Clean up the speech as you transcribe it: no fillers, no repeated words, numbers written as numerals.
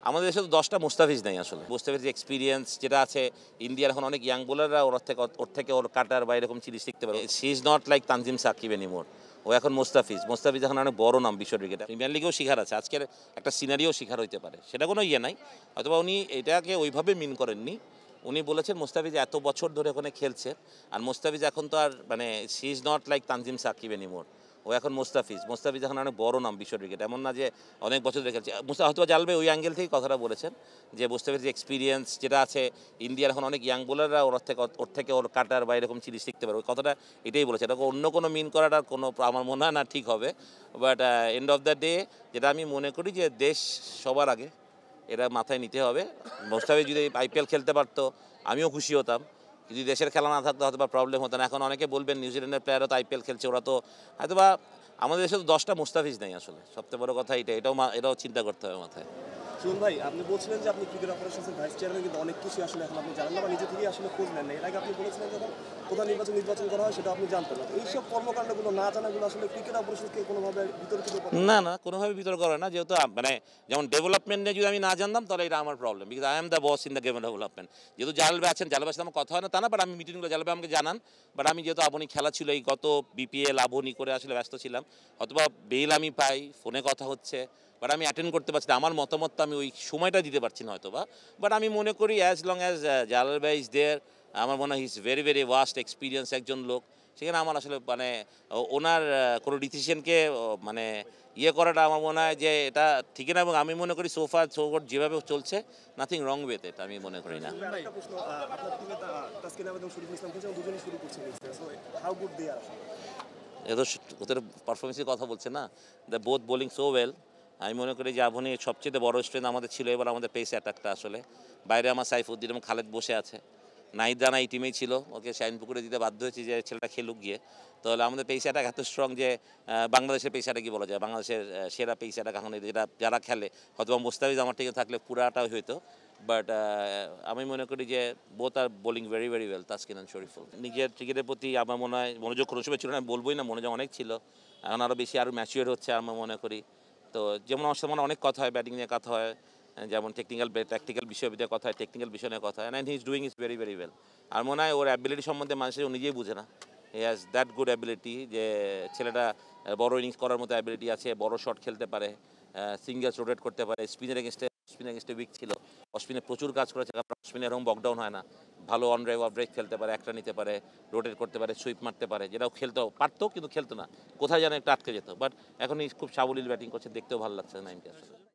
আমাদের দেশে তো 10টা মুস্তাফিজ নাই আসলে। মুস্তাফিজ এক্সপিরিয়েন্স যেটা আছে, ইন্ডিয়ার এখন অনেক ইয়াং বোলাররা ওর কাটার বা এরকম জিনিস শিখতে পারে। She is not like Tanzim Sakib anymore. ও এখন মুস্তাফিজ এখন অনেক বড় নাম বিশ্ব ক্রিকেটে। প্রিমিয়ার লিগেও শিখার আছে, আজকের একটা সিনারিও শিখার হইতে পারে, সেটা কোনো ইয়ে নাই। অথবা উনি এটাকে ওইভাবে মিন করেননি। উনি বলেছেন মুস্তাফিজ এত বছর ধরে ওখানে খেলছে, আর মুস্তাফিজ এখন তো আর মানে she is not like Tanzim Sakib anymore. ও এখন মুস্তাফিজ এখন অনেক বড় নাম বিশ্ব ক্রিকেট, এমন না যে অনেক বছর ধরে খেলছে। হয়তো জানবে ওই অ্যাঙ্গেল থেকেই কথাটা বলেছেন যে মুস্তাফিজ এক্সপিরিয়েন্স যেটা আছে, ইন্ডিয়ার এখন অনেক ইয়াং বোলাররা ওর কাটার বা এরকম জিনিস শিখতে পারে। ওই কথাটা এটাই বলেছে। এটা অন্য কোনো মিন করাটা কোনো আমার মনে হয় না ঠিক হবে। But end of the day যেটা আমি মনে করি যে দেশ সবার আগে, এটা মাথায় নিতে হবে। মুস্তাফিজ যদি আইপিএল খেলতে পারতো আমিও খুশি হতাম। যদি দেশের খেলা না থাকতো হয়তো বা প্রবলেম হতো না। এখন অনেকে বলবেন নিউজিল্যান্ডের প্লেয়ারও তো আইপিএল খেলছে, ওরা তো হয়তো বা আমাদের দেশে তো 10টা মুস্তাফিজ নেই আসলে। সবচেয়ে বড় কথা এটাও চিন্তা করতে হবে মাথায়। শুনুন ভাই, আপনি বলছিলেন যে আপনি ক্রিকেট অপারেশনসের ভাইস চেয়ারম্যান, কিন্তু অনেক কিছু আসলে এখন আপনি জানেন না বা নিজে থেকেই আসলে খোঁজ নেন না। এর আগে আপনি বলেছিলেন যখন প্রধান নির্বাচন করা হয় সেটা আপনি জানতেন না। এইসব কর্মকাণ্ডগুলো না জানাগুলো আসলে ক্রিকেট অপারেশনসকে কোনোভাবে বিতর্কিত করে না কোনোভাবে বিতর্ক করে না। যেহেতু মানে যেমন ডেভেলপমেন্ট নিয়ে যদি আমি না জানতাম তাহলে এটা আমার problem, because I am the boss in the game development. যেহেতু জালালভাই আছেন, জালালভাইয়ের সাথে আমার কথা হয় না তা না, বাট আমি মিটিংগুলো জালালভাই আমাকে জানান। বাট আমি যেহেতু আবনি খেলা ছিল, এই গত বিপিএল আবনি করে আসলে ব্যস্ত ছিলাম, অথবা বেল আমি পাই, ফোনে কথা হচ্ছে, বাট আমি অ্যাটেন্ড করতে পারছি না। আমার মতামত তো আমি ওই সময়টা দিতে পারছি না হয়তো বা। বাট আমি মনে করি অ্যাজ লং অ্যাজ জালালভাই ইজ দেয়ার, আমার মনে হয় he is very very vast experience একজন লোক। সেখানে আমার আসলে মানে ওনার কোনো ডিসিশনকে মানে ইয়ে করাটা আমার মনে হয় যে এটা ঠিক না। এবং আমি মনে করি সোফার যেভাবে চলছে, নাথিং রং উইথ ইট, আমি মনে করি না। একটা প্রশ্ন, আপনার টিমে তাসকিন আহমেদ এবং শরীফুল ইসলাম খেলছেন, দুজনেই শুরু করছেন। সো হাউ গুড দে আর? এত ওদের পারফরমেন্সের কথা বলছে না, the both bowling so well. আমি মনে করি যে আপনি সবচেয়ে বড় স্ট্রেংথ আমাদের ছিল এবার আমাদের পেস অ্যাটাকটা আসলে। বাইরে আমার সাইফুদ্দিন এবং খালেদ বসে আছে। নাহিদ রানা এই টিমেই ছিল, ওকে শাহিনপুকুরে দিতে বাধ্য হয়েছি যে ছেলেটা খেলুক গিয়ে। তাহলে আমাদের পেস অ্যাটাক এত স্ট্রং যে বাংলাদেশের পেস অ্যাটাক কি বলা যায়, বাংলাদেশের সেরা পেস অ্যাটাক এখন যেটা যারা খেলে। হয়তো মুস্তাফিজ আমার থেকে থাকলে পুরাটাই হইতো। বাট আমি মনে করি যে both are bowling very very well, Taskin and Shoriful. নিজের ক্রিকেটের প্রতি আমার মনে হয় মনোযোগ কোনো সময় ছিল না, আমি বলবোই না, মনোযোগ অনেক ছিল। এখন আরও বেশি আরও ম্যাচিওর হচ্ছে আমার মনে করি। তো যেমন আমার সাথে অনেক কথা হয়, ব্যাটিং নিয়ে কথা হয়, যেমন ট্যাকটিক্যাল বিষয় নিয়ে কথা হয়, টেকনিক্যাল বিষয় নিয়ে কথা হয়, and he is doing is very very well. আর মনে হয় ওর অ্যাবিলিটি সম্বন্ধে মানুষের ও নিজেই বুঝে না। He has that good ability যে ছেলেটা বড় ইনিংস করার মতো অ্যাবিলিটি আছে, বড় শট খেলতে পারে, সিঙ্গেলস রোটেট করতে পারে। স্পিনের এগেনস্টে উইক ছিল, অস্পিনে প্রচুর কাজ করেছে, কারণ অস্পিনে এরকম বকডাউন হয় না। ভালো অন ড্রাইভ অফ ব্রেক খেলতে পারে, একটা নিতে পারে, রোটেট করতে পারে, সুইপ মারতে পারে, যেটাও খেলতে পারতো কিন্তু খেলতো না, কোথায় যেন একটু আটকে যেত। বাট এখন খুব সাবলীল ব্যাটিং করছে, দেখতেও ভালো লাগছে নাইমকে আসলে।